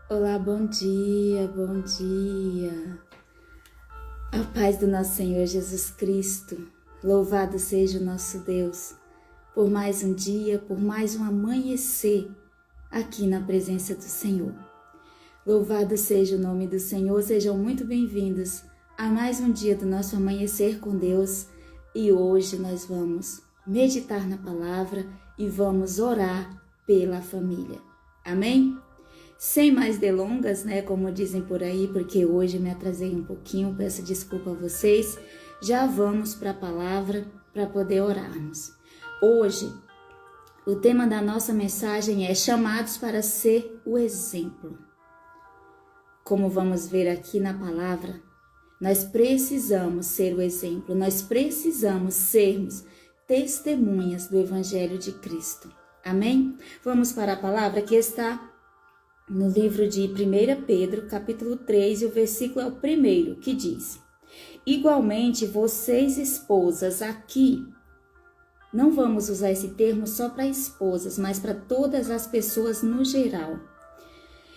Olá, bom dia, bom dia. A paz do nosso Senhor Jesus Cristo. Louvado seja o nosso Deus por mais um dia, por mais um amanhecer aqui na presença do Senhor. Louvado seja o nome do Senhor. Sejam muito bem-vindos a mais um dia do nosso amanhecer com Deus. E hoje nós vamos meditar na palavra e vamos orar pela família. Amém? Sem mais delongas, como dizem por aí, porque hoje me atrasei um pouquinho, peço desculpa a vocês. Já vamos para a palavra para poder orarmos. Hoje, o tema da nossa mensagem é chamados para ser o exemplo. Como vamos ver aqui na palavra, nós precisamos ser o exemplo, nós precisamos sermos testemunhas do Evangelho de Cristo. Amém? Vamos para a palavra que está no livro de 1 Pedro, capítulo 3, e o versículo é o primeiro, que diz: igualmente, vocês esposas, aqui, não vamos usar esse termo só para esposas, mas para todas as pessoas no geral,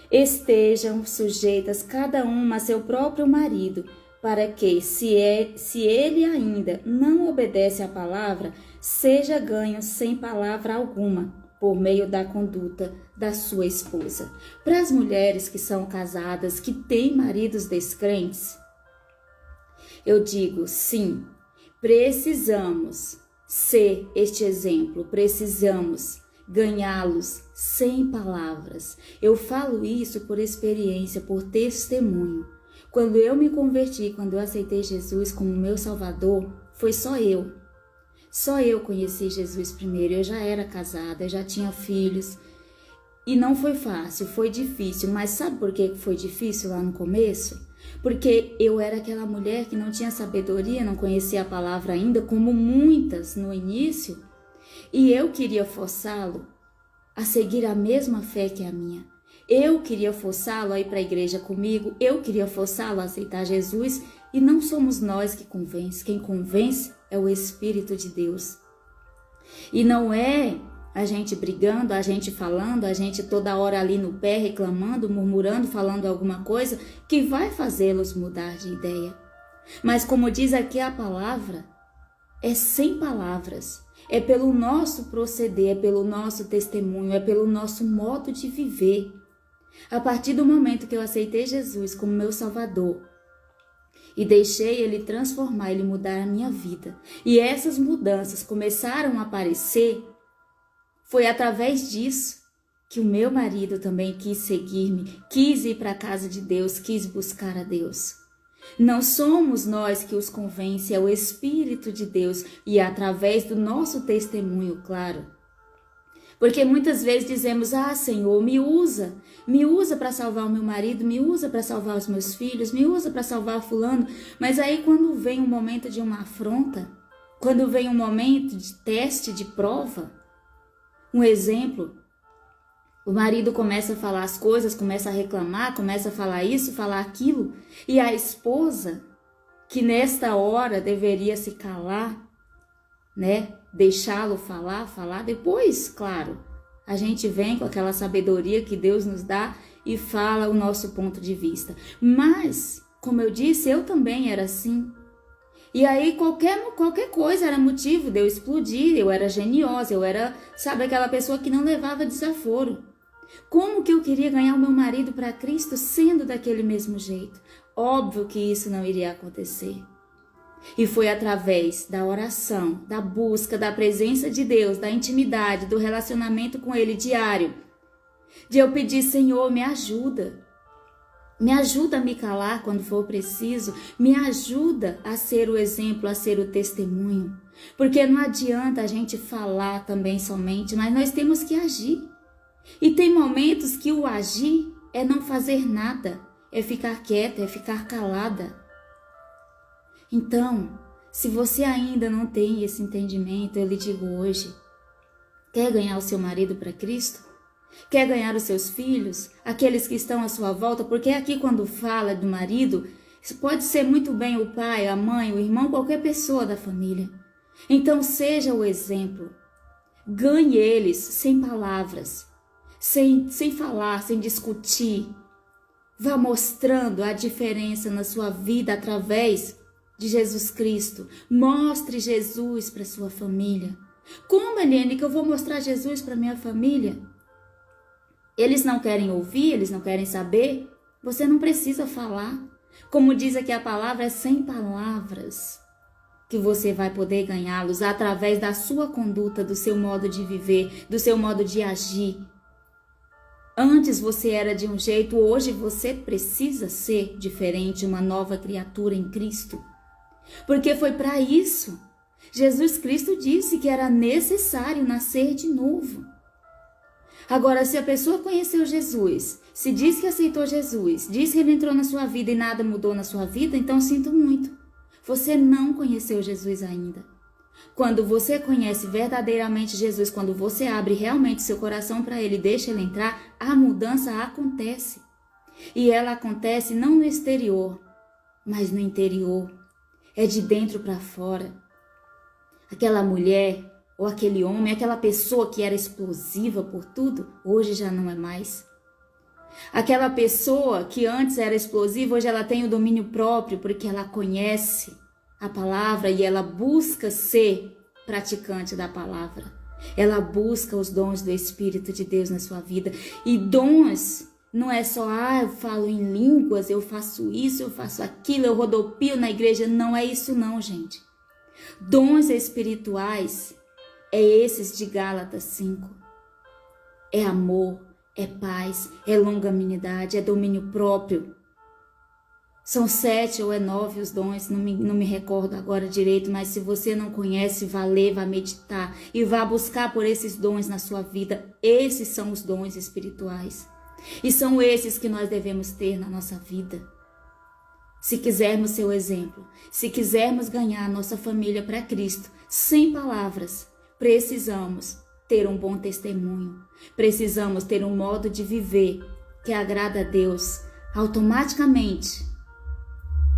estejam sujeitas cada uma a seu próprio marido, para que, se ele ainda não obedece à palavra, seja ganho sem palavra alguma, por meio da conduta da sua esposa. Para as mulheres que são casadas, que têm maridos descrentes, eu digo sim, precisamos ser este exemplo, precisamos ganhá-los sem palavras. Eu falo isso por experiência, por testemunho. Quando eu me converti, quando eu aceitei Jesus como meu Salvador, foi só eu. Só eu conheci Jesus primeiro, eu já era casada, eu já tinha filhos. E não foi fácil, foi difícil. Mas sabe por que foi difícil lá no começo? Porque eu era aquela mulher que não tinha sabedoria, não conhecia a palavra ainda, como muitas no início. E eu queria forçá-lo a seguir a mesma fé que a minha. Eu queria forçá-lo a ir para a igreja comigo, eu queria forçá-lo a aceitar Jesus. E não somos nós que convence, quem convence é o Espírito de Deus. E não é a gente brigando, a gente falando, a gente toda hora ali no pé reclamando, murmurando, falando alguma coisa que vai fazê-los mudar de ideia. Mas como diz aqui a palavra, é sem palavras, é pelo nosso proceder, é pelo nosso testemunho, é pelo nosso modo de viver. A partir do momento que eu aceitei Jesus como meu Salvador, e deixei Ele transformar, Ele mudar a minha vida. E essas mudanças começaram a aparecer. Foi através disso que o meu marido também quis seguir-me, quis ir para a casa de Deus, quis buscar a Deus. Não somos nós que os convence, é o Espírito de Deus. E é através do nosso testemunho, claro. Porque muitas vezes dizemos: Senhor, me usa para salvar o meu marido, me usa para salvar os meus filhos, me usa para salvar fulano. Mas aí quando vem um momento de uma afronta, quando vem um momento de teste, de prova, um exemplo, o marido começa a falar as coisas, começa a reclamar, começa a falar isso, falar aquilo, e a esposa, que nesta hora deveria se calar, deixá-lo falar, depois, claro, a gente vem com aquela sabedoria que Deus nos dá e fala o nosso ponto de vista. Mas, como eu disse, eu também era assim. E aí qualquer coisa era motivo de eu explodir, eu era geniosa, eu era, aquela pessoa que não levava desaforo. Como que eu queria ganhar o meu marido para Cristo sendo daquele mesmo jeito? Óbvio que isso não iria acontecer. E foi através da oração, da busca, da presença de Deus, da intimidade, do relacionamento com Ele diário, de eu pedir: Senhor, me ajuda a me calar quando for preciso, me ajuda a ser o exemplo, a ser o testemunho, porque não adianta a gente falar também somente, mas nós temos que agir. E tem momentos que o agir é não fazer nada, é ficar quieta, é ficar calada. Então, se você ainda não tem esse entendimento, eu lhe digo hoje: quer ganhar o seu marido para Cristo? Quer ganhar os seus filhos? Aqueles que estão à sua volta? Porque aqui quando fala do marido, isso pode ser muito bem o pai, a mãe, o irmão, qualquer pessoa da família. Então seja o exemplo. Ganhe eles sem palavras, sem falar, sem discutir. Vá mostrando a diferença na sua vida através de Jesus Cristo. Mostre Jesus para sua família. Como, Eliane, que eu vou mostrar Jesus para minha família? Eles não querem ouvir, eles não querem saber. Você não precisa falar. Como diz aqui a palavra, é sem palavras que você vai poder ganhá-los através da sua conduta, do seu modo de viver, do seu modo de agir. Antes você era de um jeito, hoje você precisa ser diferente, uma nova criatura em Cristo. Porque foi para isso. Jesus Cristo disse que era necessário nascer de novo. Agora, se a pessoa conheceu Jesus, se diz que aceitou Jesus, diz que ele entrou na sua vida e nada mudou na sua vida, então sinto muito. Você não conheceu Jesus ainda. Quando você conhece verdadeiramente Jesus, quando você abre realmente seu coração para ele e deixa ele entrar, a mudança acontece. E ela acontece não no exterior, mas no interior. É de dentro para fora. Aquela mulher ou aquele homem, aquela pessoa que era explosiva por tudo, hoje já não é mais. Aquela pessoa que antes era explosiva, hoje ela tem o domínio próprio, porque ela conhece a palavra e ela busca ser praticante da palavra. Ela busca os dons do Espírito de Deus na sua vida. E dons não é só, eu falo em línguas, eu faço isso, eu faço aquilo, eu rodopio na igreja. Não é isso não, gente. Dons espirituais é esses de Gálatas 5. É amor, é paz, é longanimidade, é domínio próprio. São 7 ou 9 os dons, não me recordo agora direito, mas se você não conhece, vá ler, vá meditar e vá buscar por esses dons na sua vida. Esses são os dons espirituais. E são esses que nós devemos ter na nossa vida. Se quisermos ser o exemplo, se quisermos ganhar a nossa família para Cristo, sem palavras, precisamos ter um bom testemunho. Precisamos ter um modo de viver que agrada a Deus. Automaticamente,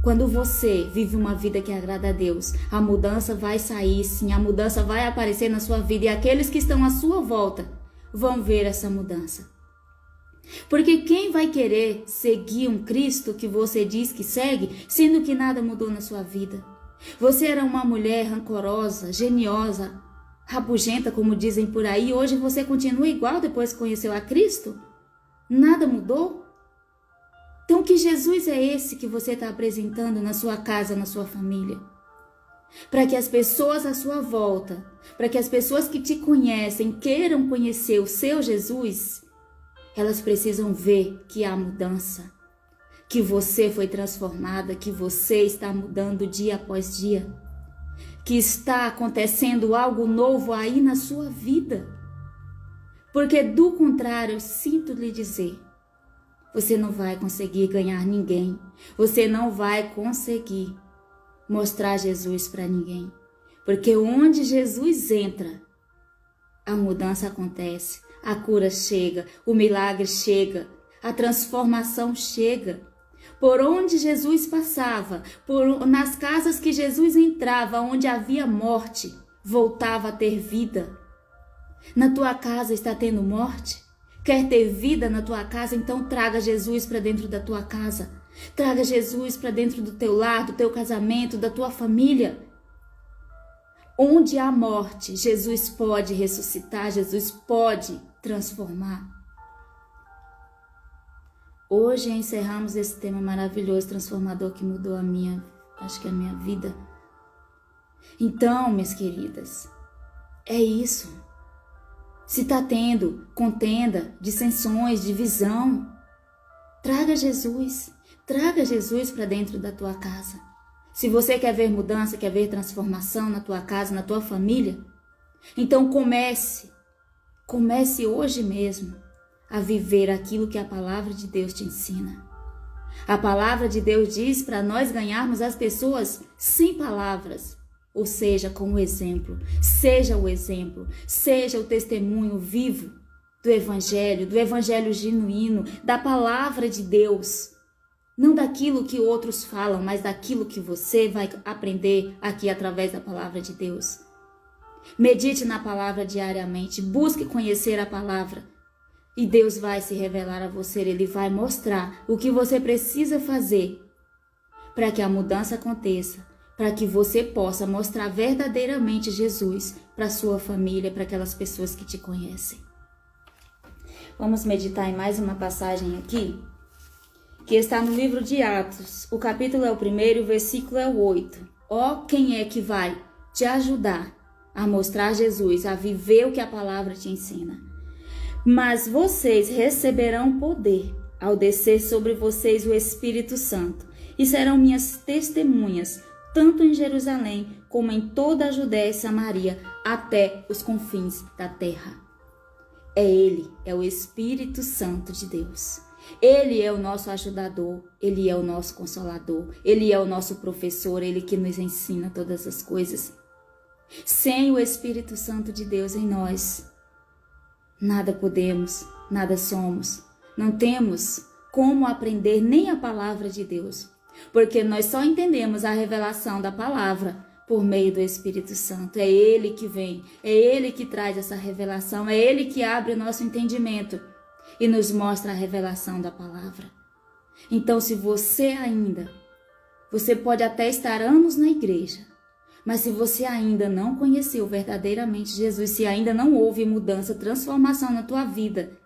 quando você vive uma vida que agrada a Deus, a mudança vai sair, sim, a mudança vai aparecer na sua vida e aqueles que estão à sua volta vão ver essa mudança. Porque quem vai querer seguir um Cristo que você diz que segue, sendo que nada mudou na sua vida? Você era uma mulher rancorosa, geniosa, rabugenta, como dizem por aí, e hoje você continua igual depois que conheceu a Cristo? Nada mudou? Então, que Jesus é esse que você está apresentando na sua casa, na sua família? Para que as pessoas à sua volta, para que as pessoas que te conhecem queiram conhecer o seu Jesus, elas precisam ver que há mudança, que você foi transformada, que você está mudando dia após dia, que está acontecendo algo novo aí na sua vida. Porque do contrário, sinto lhe dizer, você não vai conseguir ganhar ninguém, você não vai conseguir mostrar Jesus para ninguém. Porque onde Jesus entra, a mudança acontece, a cura chega, o milagre chega, a transformação chega. Por onde Jesus passava, nas casas que Jesus entrava, onde havia morte, voltava a ter vida. Na tua casa está tendo morte? Quer ter vida na tua casa? Então traga Jesus para dentro da tua casa. Traga Jesus para dentro do teu lar, do teu casamento, da tua família. Onde há morte, Jesus pode ressuscitar, Jesus pode transformar. Hoje encerramos esse tema maravilhoso, transformador, que mudou a minha vida. Então, minhas queridas, é isso. Se está tendo contenda, dissensões, divisão, traga Jesus para dentro da tua casa. Se você quer ver mudança, quer ver transformação na tua casa, na tua família, então comece hoje mesmo a viver aquilo que a palavra de Deus te ensina. A palavra de Deus diz para nós ganharmos as pessoas sem palavras, ou seja, com o exemplo. Seja o exemplo, seja o testemunho vivo do evangelho genuíno, da palavra de Deus. Não daquilo que outros falam, mas daquilo que você vai aprender aqui através da palavra de Deus. Medite na palavra diariamente, busque conhecer a palavra. E Deus vai se revelar a você, Ele vai mostrar o que você precisa fazer para que a mudança aconteça, para que você possa mostrar verdadeiramente Jesus para sua família, para aquelas pessoas que te conhecem. Vamos meditar em mais uma passagem aqui, que está no livro de Atos. O capítulo é o 1, o versículo é o 8. Ó, quem é que vai te ajudar a mostrar Jesus, a viver o que a palavra te ensina? Mas vocês receberão poder ao descer sobre vocês o Espírito Santo, e serão minhas testemunhas, tanto em Jerusalém como em toda a Judéia e Samaria, até os confins da terra. É Ele, é o Espírito Santo de Deus. Ele é o nosso ajudador, Ele é o nosso consolador, Ele é o nosso professor, Ele que nos ensina todas as coisas. Sem o Espírito Santo de Deus em nós, nada podemos, nada somos. Não temos como aprender nem a palavra de Deus, porque nós só entendemos a revelação da palavra por meio do Espírito Santo. É Ele que vem, é Ele que traz essa revelação, é Ele que abre o nosso entendimento e nos mostra a revelação da palavra. Então, se você pode até estar anos na igreja, mas se você ainda não conheceu verdadeiramente Jesus, se ainda não houve mudança, transformação na tua vida,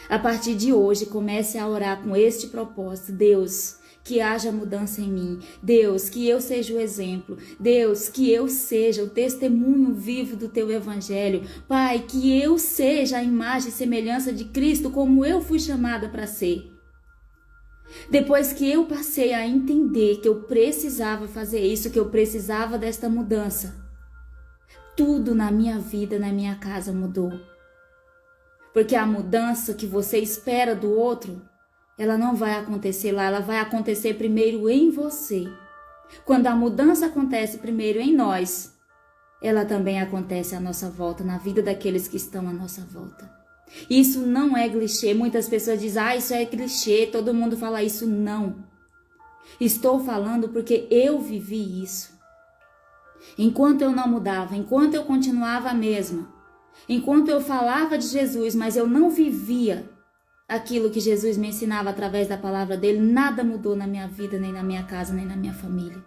a partir de hoje comece a orar com este propósito: Deus, que haja mudança em mim. Deus, que eu seja o exemplo. Deus, que eu seja o testemunho vivo do teu evangelho. Pai, que eu seja a imagem e semelhança de Cristo como eu fui chamada para ser. Depois que eu passei a entender que eu precisava fazer isso, que eu precisava desta mudança, tudo na minha vida, na minha casa mudou. Porque a mudança que você espera do outro, ela não vai acontecer lá, ela vai acontecer primeiro em você. Quando a mudança acontece primeiro em nós, ela também acontece à nossa volta, na vida daqueles que estão à nossa volta. Isso não é clichê. Muitas pessoas dizem, isso é clichê, todo mundo fala isso. Não. Estou falando porque eu vivi isso. Enquanto eu não mudava, enquanto eu continuava a mesma, enquanto eu falava de Jesus, mas eu não vivia aquilo que Jesus me ensinava através da palavra dele, nada mudou na minha vida, nem na minha casa, nem na minha família.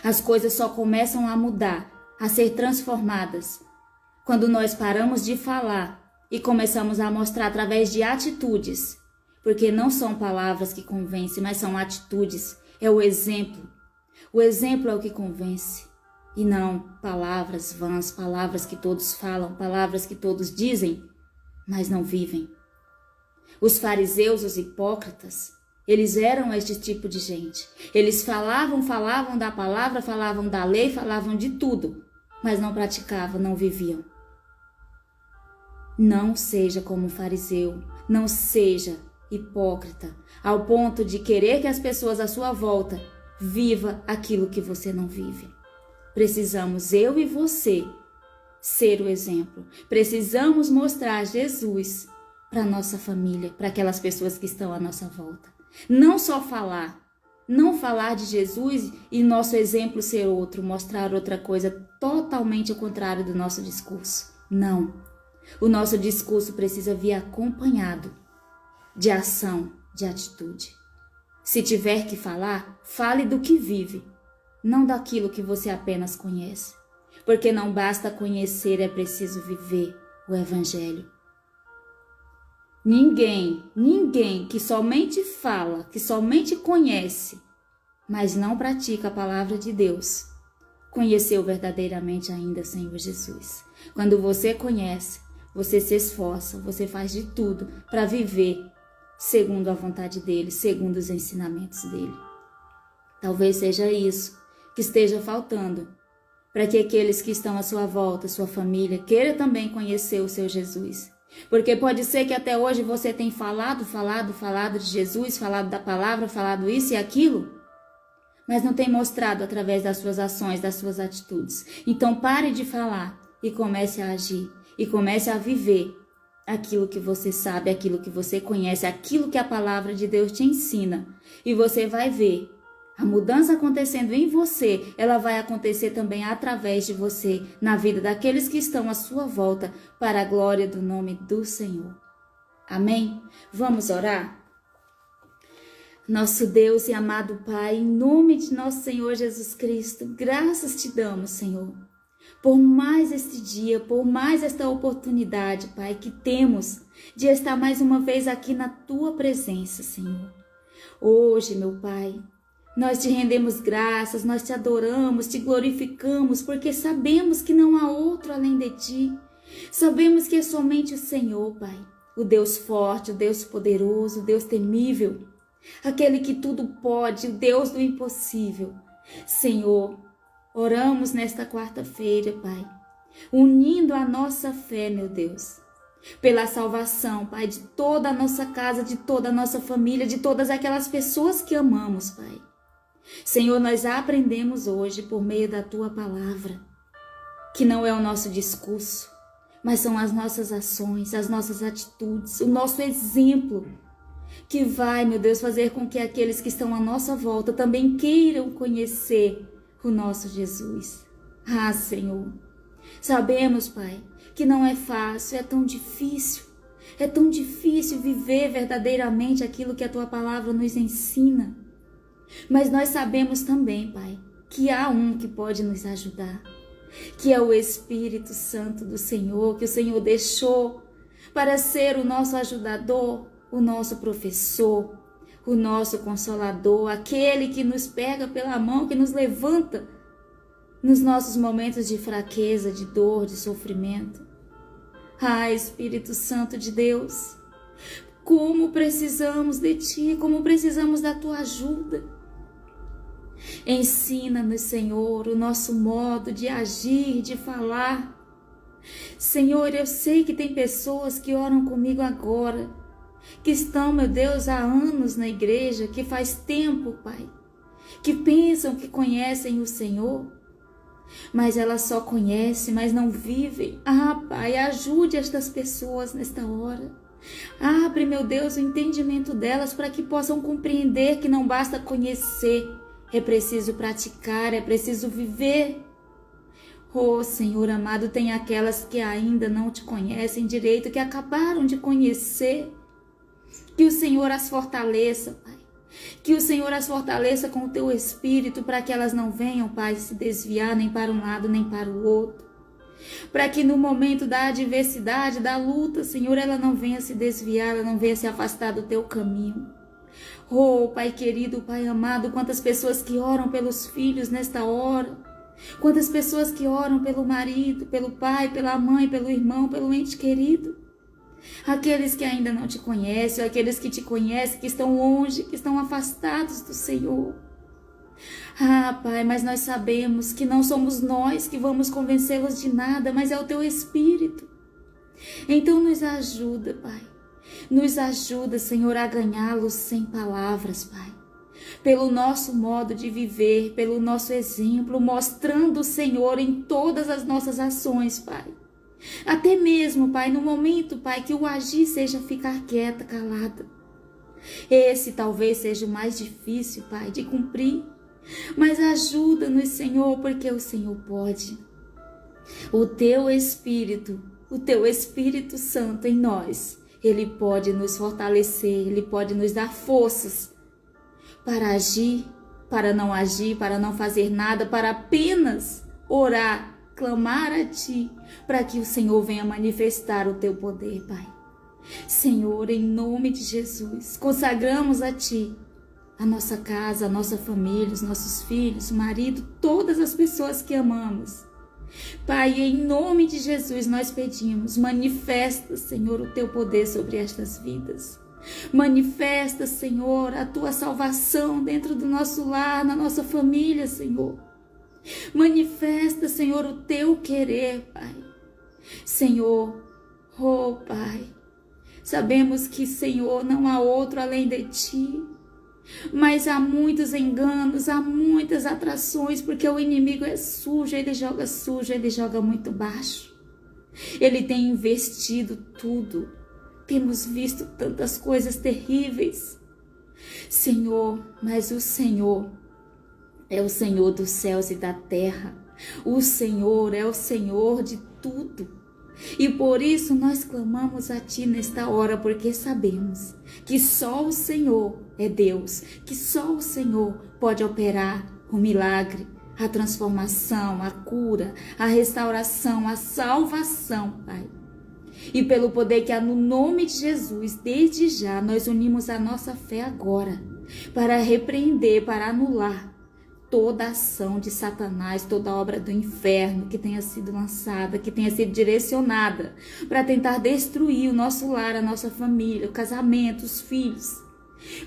As coisas só começam a mudar, a ser transformadas, quando nós paramos de falar e começamos a mostrar através de atitudes, porque não são palavras que convencem, mas são atitudes, é o exemplo. O exemplo é o que convence, e não palavras vãs, palavras que todos falam, palavras que todos dizem, mas não vivem. Os fariseus, os hipócritas, eles eram este tipo de gente. Eles falavam da palavra, falavam da lei, falavam de tudo, mas não praticavam, não viviam. Não seja como um fariseu, não seja hipócrita, ao ponto de querer que as pessoas à sua volta viva aquilo que você não vive. Precisamos, eu e você, ser o exemplo. Precisamos mostrar Jesus para nossa família, para aquelas pessoas que estão à nossa volta. Não só falar, não falar de Jesus e nosso exemplo ser outro, mostrar outra coisa totalmente ao contrário do nosso discurso. Não. O nosso discurso precisa vir acompanhado de ação, de atitude. Se tiver que falar, fale do que vive, não daquilo que você apenas conhece. Porque não basta conhecer, é preciso viver o Evangelho. Ninguém que somente fala, que somente conhece, mas não pratica a palavra de Deus, conheceu verdadeiramente ainda o Senhor Jesus. Quando você conhece, você se esforça, você faz de tudo para viver segundo a vontade dele, segundo os ensinamentos dele. Talvez seja isso que esteja faltando, para que aqueles que estão à sua volta, sua família, queiram também conhecer o seu Jesus. Porque pode ser que até hoje você tenha falado de Jesus, falado da palavra, falado isso e aquilo, mas não tem mostrado através das suas ações, das suas atitudes. Então pare de falar e comece a agir, e comece a viver aquilo que você sabe, aquilo que você conhece, aquilo que a palavra de Deus te ensina. E você vai ver a mudança acontecendo em você, ela vai acontecer também através de você, na vida daqueles que estão à sua volta, para a glória do nome do Senhor. Amém? Vamos orar? Nosso Deus e amado Pai, em nome de nosso Senhor Jesus Cristo, graças te damos, Senhor, por mais este dia, por mais esta oportunidade, Pai, que temos de estar mais uma vez aqui na Tua presença, Senhor. Hoje, meu Pai, nós te rendemos graças, nós te adoramos, te glorificamos, porque sabemos que não há outro além de Ti. Sabemos que é somente o Senhor, Pai, o Deus forte, o Deus poderoso, o Deus temível, aquele que tudo pode, o Deus do impossível. Senhor, oramos nesta quarta-feira, Pai, unindo a nossa fé, meu Deus, pela salvação, Pai, de toda a nossa casa, de toda a nossa família, de todas aquelas pessoas que amamos, Pai. Senhor, nós aprendemos hoje, por meio da Tua palavra, que não é o nosso discurso, mas são as nossas ações, as nossas atitudes, o nosso exemplo, que vai, meu Deus, fazer com que aqueles que estão à nossa volta também queiram conhecer o nosso Jesus. Ah, Senhor, sabemos, Pai, que não é fácil, é tão difícil viver verdadeiramente aquilo que a Tua palavra nos ensina. Mas nós sabemos também, Pai, que há um que pode nos ajudar, que é o Espírito Santo do Senhor, que o Senhor deixou para ser o nosso ajudador, o nosso professor, o nosso consolador, aquele que nos pega pela mão, que nos levanta nos nossos momentos de fraqueza, de dor, de sofrimento. Ah, Espírito Santo de Deus, como precisamos de Ti, como precisamos da Tua ajuda. Ensina-nos, Senhor, o nosso modo de agir, de falar. Senhor, eu sei que tem pessoas que oram comigo agora, que estão, meu Deus, há anos na igreja, que faz tempo, Pai, que pensam que conhecem o Senhor, mas elas só conhecem, mas não vivem. Ah, Pai, ajude estas pessoas nesta hora. Abre, meu Deus, o entendimento delas para que possam compreender que não basta conhecer, é preciso praticar, é preciso viver. Oh, Senhor amado, tem aquelas que ainda não te conhecem direito, que acabaram de conhecer. Que o Senhor as fortaleça, Pai. Que o Senhor as fortaleça com o Teu Espírito, para que elas não venham, Pai, se desviar nem para um lado nem para o outro. Para que no momento da adversidade, da luta, Senhor, ela não venha se desviar, ela não venha se afastar do Teu caminho. Oh, Pai querido, Pai amado, quantas pessoas que oram pelos filhos nesta hora. Quantas pessoas que oram pelo marido, pelo pai, pela mãe, pelo irmão, pelo ente querido. Aqueles que ainda não te conhecem, aqueles que te conhecem, que estão longe, que estão afastados do Senhor. Ah, Pai, mas nós sabemos que não somos nós que vamos convencê-los de nada, mas é o Teu Espírito. Então nos ajuda, Pai. Nos ajuda, Senhor, a ganhá-los sem palavras, Pai. Pelo nosso modo de viver, pelo nosso exemplo, mostrando o Senhor em todas as nossas ações, Pai. Até mesmo, Pai, no momento, Pai, que o agir seja ficar quieta, calada. Esse talvez seja o mais difícil, Pai, de cumprir. Mas ajuda-nos, Senhor, porque o Senhor pode. O Teu Espírito Santo em nós, Ele pode nos fortalecer, Ele pode nos dar forças para agir, para não fazer nada, para apenas orar, clamar a Ti, para que o Senhor venha manifestar o Teu poder, Pai. Senhor, em nome de Jesus, consagramos a Ti a nossa casa, a nossa família, os nossos filhos, o marido, todas as pessoas que amamos. Pai, em nome de Jesus nós pedimos, manifesta, Senhor, o Teu poder sobre estas vidas. Manifesta, Senhor, a Tua salvação dentro do nosso lar, na nossa família, Senhor. Manifesta, Senhor, o Teu querer, Pai. Senhor, oh Pai, sabemos que, Senhor, não há outro além de Ti. Mas há muitos enganos, há muitas atrações, porque o inimigo é sujo, ele joga muito baixo. Ele tem investido tudo. Temos visto tantas coisas terríveis. Senhor, mas o Senhor é o Senhor dos céus e da terra. O Senhor é o Senhor de tudo. E por isso nós clamamos a Ti nesta hora, porque sabemos que só o Senhor é Deus, que só o Senhor pode operar o milagre, a transformação, a cura, a restauração, a salvação, Pai. E pelo poder que há no nome de Jesus, desde já nós unimos a nossa fé agora para repreender, para anular toda ação de Satanás, toda obra do inferno que tenha sido lançada, que tenha sido direcionada para tentar destruir o nosso lar, a nossa família, o casamento, os filhos.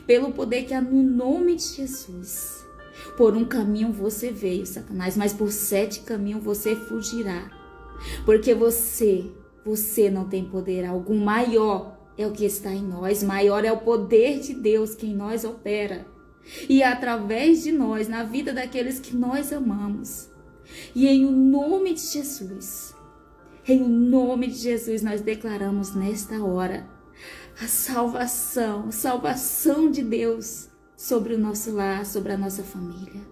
Pelo poder que há no nome de Jesus. Por um caminho você veio, Satanás, mas por 7 caminhos você fugirá. Porque você não tem poder algum. Maior é o que está em nós, maior é o poder de Deus que em nós opera. E através de nós, na vida daqueles que nós amamos. E em o nome de Jesus, nós declaramos nesta hora a salvação de Deus sobre o nosso lar, sobre a nossa família.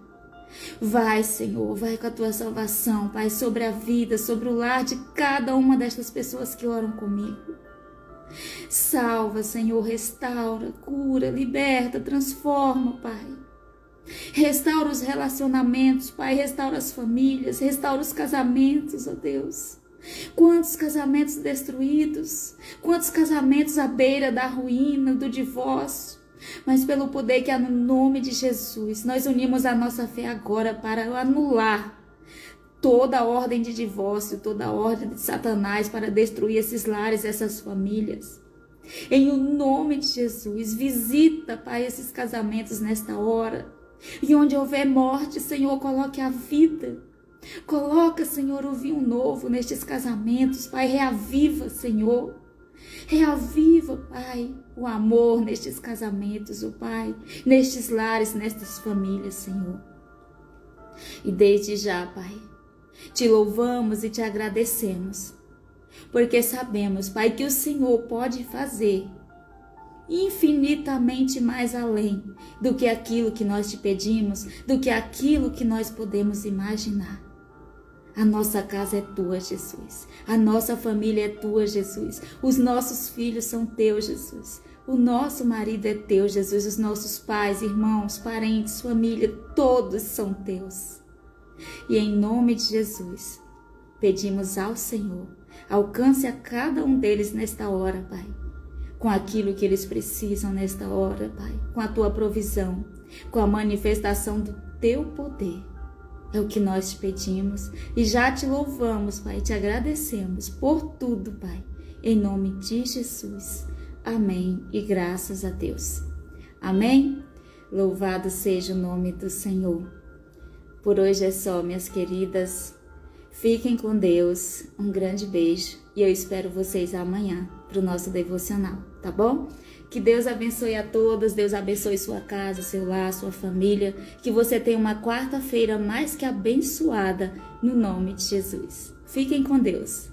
Vai, Senhor, vai com a tua salvação, Pai, sobre a vida, sobre o lar de cada uma destas pessoas que oram comigo. Salva, Senhor, restaura, cura, liberta, transforma, Pai. Restaura os relacionamentos, Pai, restaura as famílias, restaura os casamentos, ó Deus. Quantos casamentos destruídos, quantos casamentos à beira da ruína, do divórcio. Mas pelo poder que há no nome de Jesus, nós unimos a nossa fé agora para anular toda a ordem de divórcio, toda a ordem de Satanás para destruir esses lares, essas famílias. Em o nome de Jesus, visita, Pai, esses casamentos nesta hora. E onde houver morte, Senhor, coloque a vida. Coloca, Senhor, o vinho novo nestes casamentos, Pai, reaviva, Senhor. Reaviva, Pai, o amor nestes casamentos, ó Pai, nestes lares, nestas famílias, Senhor. E desde já, Pai, te louvamos e te agradecemos, porque sabemos, Pai, que o Senhor pode fazer infinitamente mais além do que aquilo que nós te pedimos, do que aquilo que nós podemos imaginar. A nossa casa é tua, Jesus. A nossa família é tua, Jesus. Os nossos filhos são teus, Jesus. O nosso marido é teu, Jesus. Os nossos pais, irmãos, parentes, família, todos são teus. E em nome de Jesus, pedimos ao Senhor, alcance a cada um deles nesta hora, Pai, com aquilo que eles precisam nesta hora, Pai, com a tua provisão, com a manifestação do teu poder. É o que nós te pedimos e já te louvamos, Pai, te agradecemos por tudo, Pai, em nome de Jesus. Amém e graças a Deus. Amém? Louvado seja o nome do Senhor. Por hoje é só, minhas queridas. Fiquem com Deus. Um grande beijo e eu espero vocês amanhã para o nosso devocional, tá bom? Que Deus abençoe a todas, Deus abençoe sua casa, seu lar, sua família. Que você tenha uma quarta-feira mais que abençoada no nome de Jesus. Fiquem com Deus.